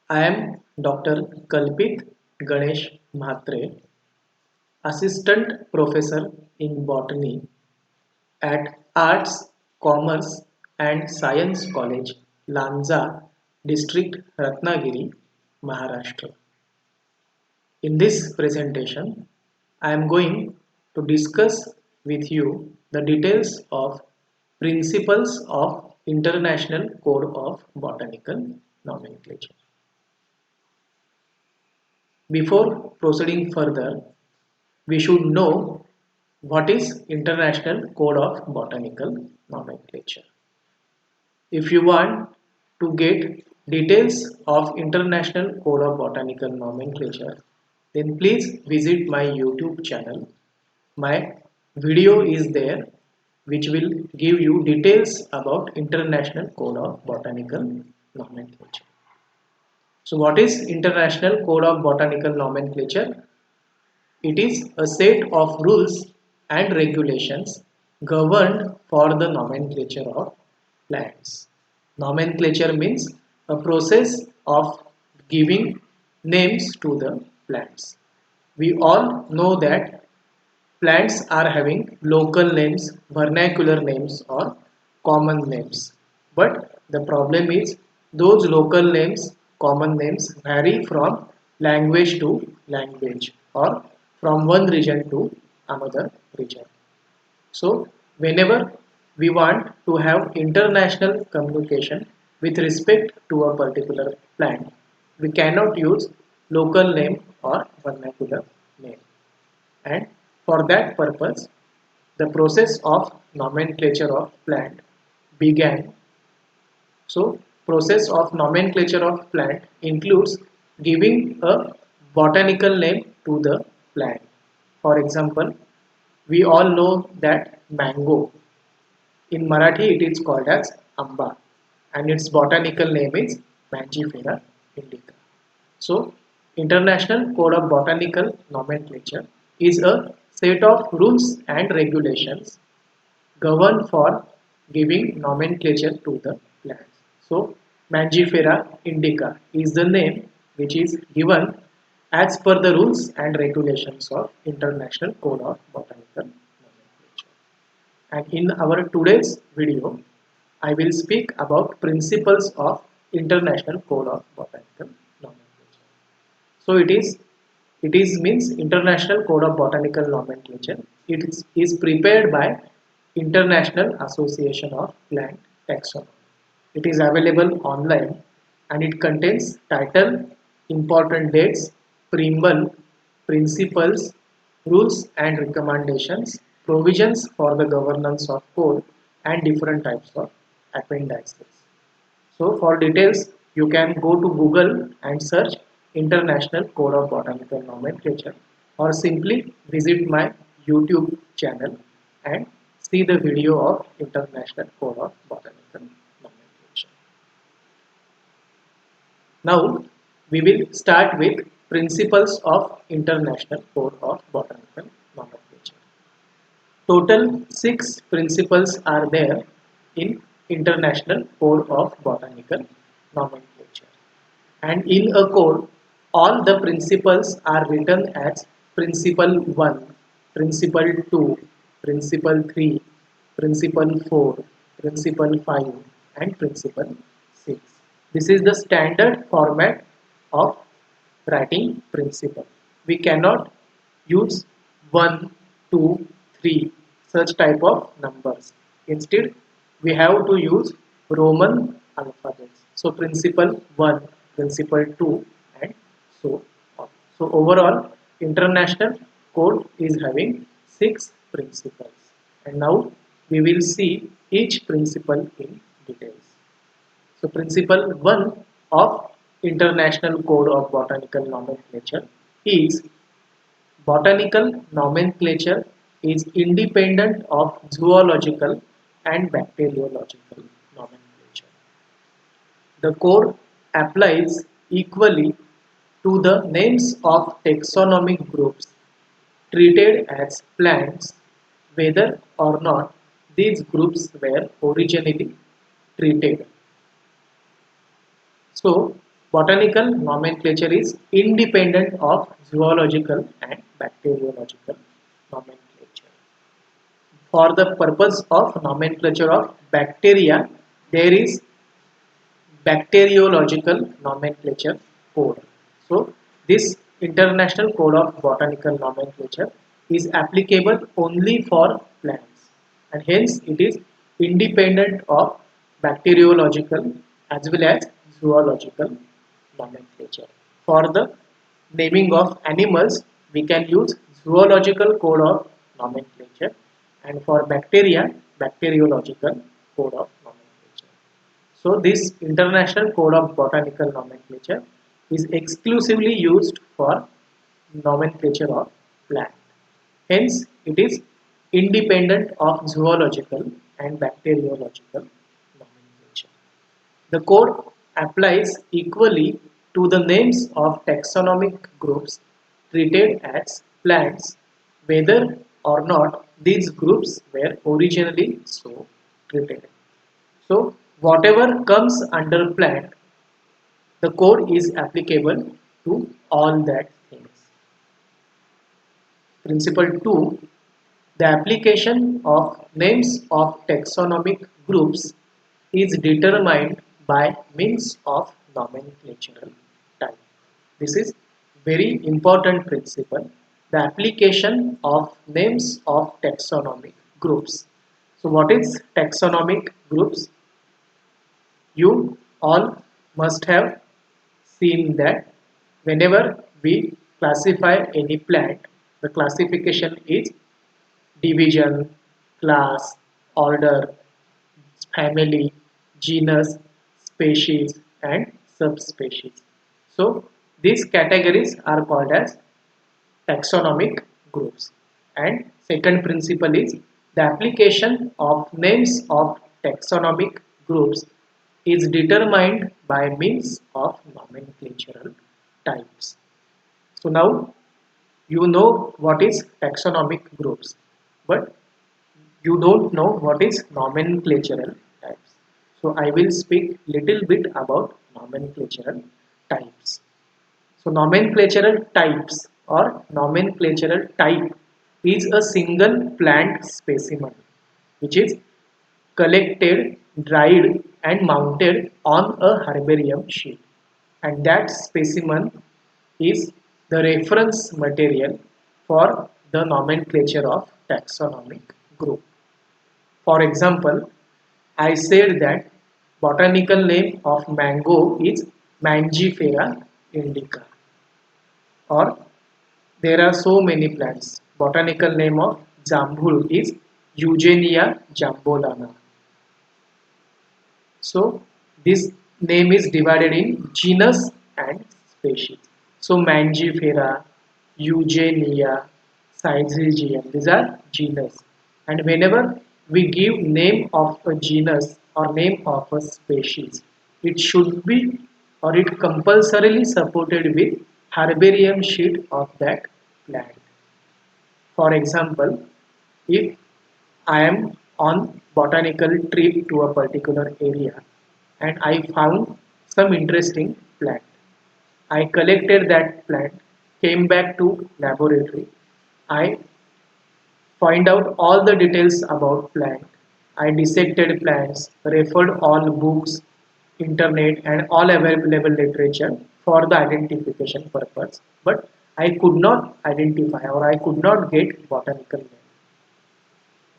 I am Dr. Kalpit Ganesh Mhatre, Assistant Professor in Botany at Arts, Commerce and Science College, Lanza, District, Ratnagiri, Maharashtra. In this presentation, I am going to discuss with you the details of principles of International Code of Botanical Nomenclature. Before proceeding further, we should know what is International Code of Botanical Nomenclature. If you want to get details of International Code of Botanical Nomenclature, then please visit my YouTube channel. My video is there which will give you details about International Code of Botanical Nomenclature. So what is International Code of Botanical Nomenclature? It is a set of rules and regulations governed for the nomenclature of plants. Nomenclature means a process of giving names to the plants. We all know that plants are having local names, vernacular names or common names. But the problem is those local names, common names vary from language to language or from one region to another region. So whenever we want to have international communication with respect to a particular plant, we cannot use local name or vernacular name. And for that purpose, the process of nomenclature of plant began. So process of nomenclature of plant includes giving a botanical name to the plant. For example, we all know that mango. In Marathi it is called as amba and its botanical name is Mangifera indica. So International Code of Botanical Nomenclature is a set of rules and regulations govern for giving nomenclature to the plants. So Mangifera indica is the name which is given as per the rules and regulations of International Code of Botanical Nomenclature. And in our today's video, I will speak about principles of International Code of Botanical Nomenclature. So it is means International Code of Botanical Nomenclature. It is prepared by International Association of Plant Taxonomy. It is available online and it contains title, important dates, preamble, principles, rules and recommendations, provisions for the governance of code and different types of appendices. So for details, you can go to Google and search International Code of Botanical Nomenclature or simply visit my YouTube channel and see the video of International Code of Botanical Nomenclature. Now we will start with principles of International Code of Botanical Nomenclature. Total 6 principles are there in International Code of Botanical Nomenclature. And in a code, all the principles are written as Principle 1, Principle 2, Principle 3, Principle 4, Principle 5 and Principle 6. This is the standard format of writing principle. We cannot use 1, 2, 3 such type of numbers. Instead, we have to use Roman alphabets. So principle 1, principle 2 and so on. So overall, international code is having 6 principles. And now we will see each principle in details. So principle 1 of International Code of Botanical Nomenclature is botanical nomenclature is independent of zoological and bacteriological nomenclature. The code applies equally to the names of taxonomic groups treated as plants whether or not these groups were originally treated. So Botanical nomenclature is independent of zoological and bacteriological nomenclature. For the purpose of nomenclature of bacteria, there is bacteriological nomenclature code. So this International Code of Botanical Nomenclature is applicable only for plants, and hence it is independent of bacteriological as well as zoological nomenclature. For the naming of animals, we can use zoological code of nomenclature, and for bacteria, bacteriological code of nomenclature. So this International Code of Botanical Nomenclature is exclusively used for nomenclature of plant. Hence, it is independent of zoological and bacteriological nomenclature. The code applies equally to the names of taxonomic groups treated as plants, whether or not these groups were originally so treated. So, whatever comes under plant, the code is applicable to all that things. Principle 2. The application of names of taxonomic groups is determined by means of nomenclatural type. This is very important principle. The application of names of taxonomic groups. So what is taxonomic groups? You all must have seen that whenever we classify any plant, the classification is division, class, order, family, genus, species, and subspecies. So these categories are called as taxonomic groups. And second principle is the application of names of taxonomic groups is determined by means of nomenclatural types. So now you know what is taxonomic groups, but you don't know what is nomenclatural types. So I will speak little bit about nomenclatural types. So nomenclatural types or nomenclatural type is a single plant specimen which is collected, dried and mounted on a herbarium sheet, and that specimen is the reference material for the nomenclature of taxonomic group. For example, I said that botanical name of mango is Mangifera indica, or there are so many plants. Botanical name of Jambul is Eugenia jambolana. So this name is divided in genus and species. So Mangifera, Eugenia, Syzygium, these are genus. And whenever we give name of a genus or name of a species, it should be or it compulsorily supported with herbarium sheet of that plant. For example, if I am on botanical trip to a particular area and I found some interesting plant. I collected that plant, came back to laboratory. I find out all the details about plant. I dissected plants, referred all books, internet and all available literature for the identification purpose. But I could not identify or I could not get botanical name.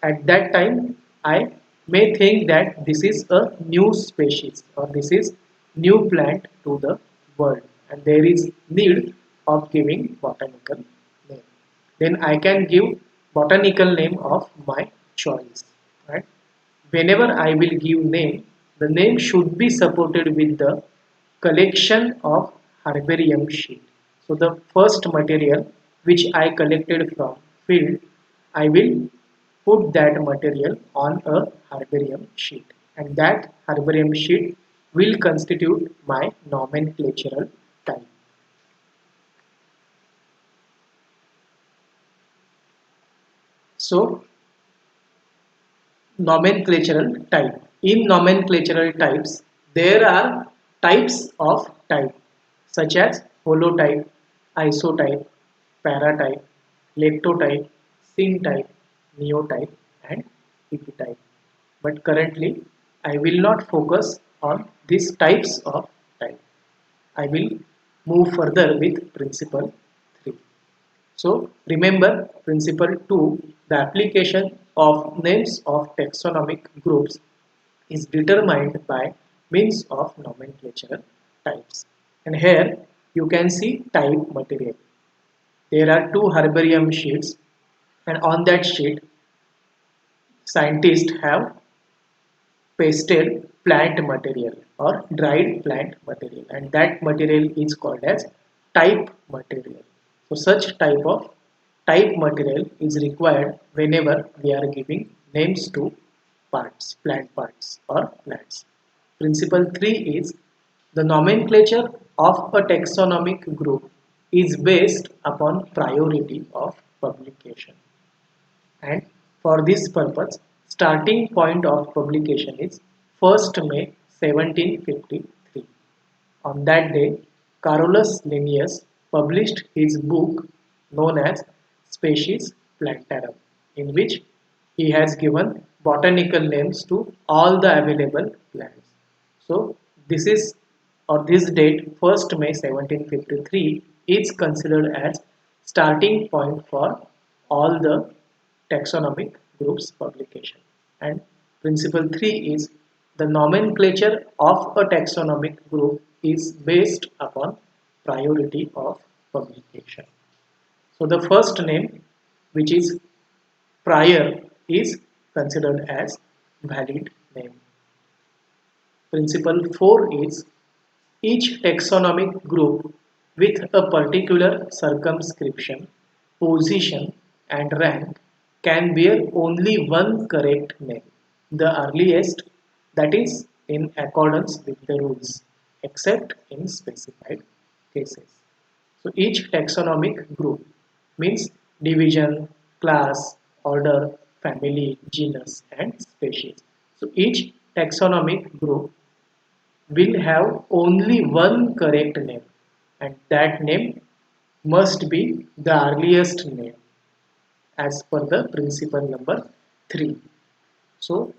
At that time, I may think that this is a new species or this is new plant to the world and there is need of giving botanical name. Then I can give botanical name of my choice. Right? Whenever I will give name, the name should be supported with the collection of herbarium sheet. So the first material which I collected from field, I will put that material on a herbarium sheet, and that herbarium sheet will constitute my nomenclatural type. So nomenclatural type. In nomenclatural types, there are types of type such as holotype, isotype, paratype, lectotype, syntype, neotype, and epitype. But currently, I will not focus on these types of type. I will move further with principle 3. So remember principle 2, the application of names of taxonomic groups is determined by means of nomenclature types. And here you can see type material. There are two herbarium sheets, and on that sheet scientists have pasted plant material or dried plant material, and that material is called as type material. So such type material is required whenever we are giving names to parts, plant parts or plants. Principle 3 is the nomenclature of a taxonomic group is based upon priority of publication, and for this purpose starting point of publication is 1st May 1753. On that day, Carolus Linnaeus published his book known as Species Plantarum, in which he has given botanical names to all the available plants. So this is, or this date 1st May 1753 is considered as starting point for all the taxonomic groups publication. And principle 3 is the nomenclature of a taxonomic group is based upon priority of publication. So the first name, which is prior, is considered as valid name. Principle 4 is each taxonomic group with a particular circumscription, position, and rank can bear only one correct name, the earliest, that is in accordance with the rules, except in specified cases. So each taxonomic group means division, class, order, family, genus, and species. So each taxonomic group will have only one correct name, and that name must be the earliest name as per the principle number 3. So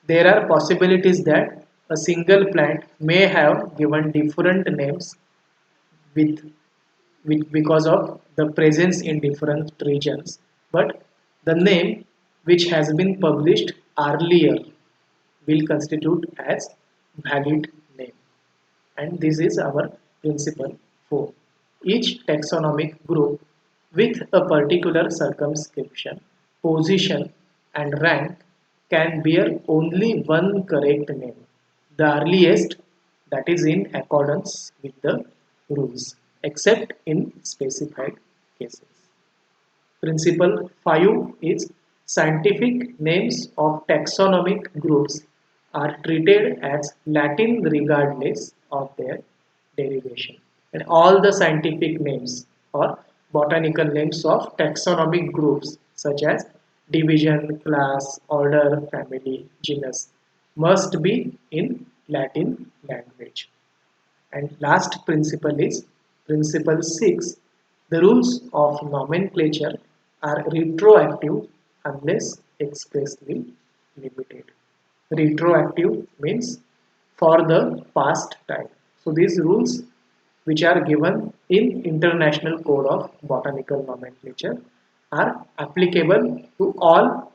there are possibilities that a single plant may have given different names with, because of the presence in different regions, but the name which has been published earlier will constitute as valid name, and this is our principle 4. Each taxonomic group with a particular circumscription, position, and rank can bear only one correct name, the earliest, that is in accordance with the rules, except in specified cases. Principle 5 is scientific names of taxonomic groups are treated as Latin regardless of their derivation. And all the scientific names or botanical names of taxonomic groups such as division, class, order, family, genus must be in Latin language. And last principle is principle 6. The rules of nomenclature are retroactive unless expressly limited. Retroactive means for the past time. So these rules, which are given in International Code of Botanical Nomenclature, are applicable to all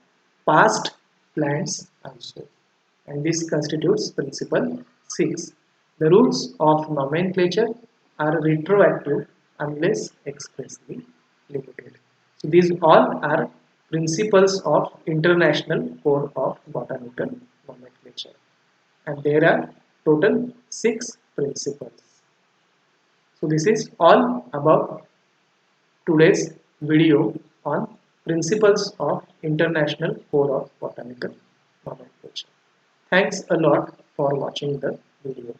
past plants also, and this constitutes principle 6. The rules of nomenclature are retroactive unless expressly limited. So these all are principles of International Code of Botanical Nomenclature, and there are total 6 principles. So this is all about today's video on principles of International Code of Botanical Nomenclature. Thanks a lot for watching the video.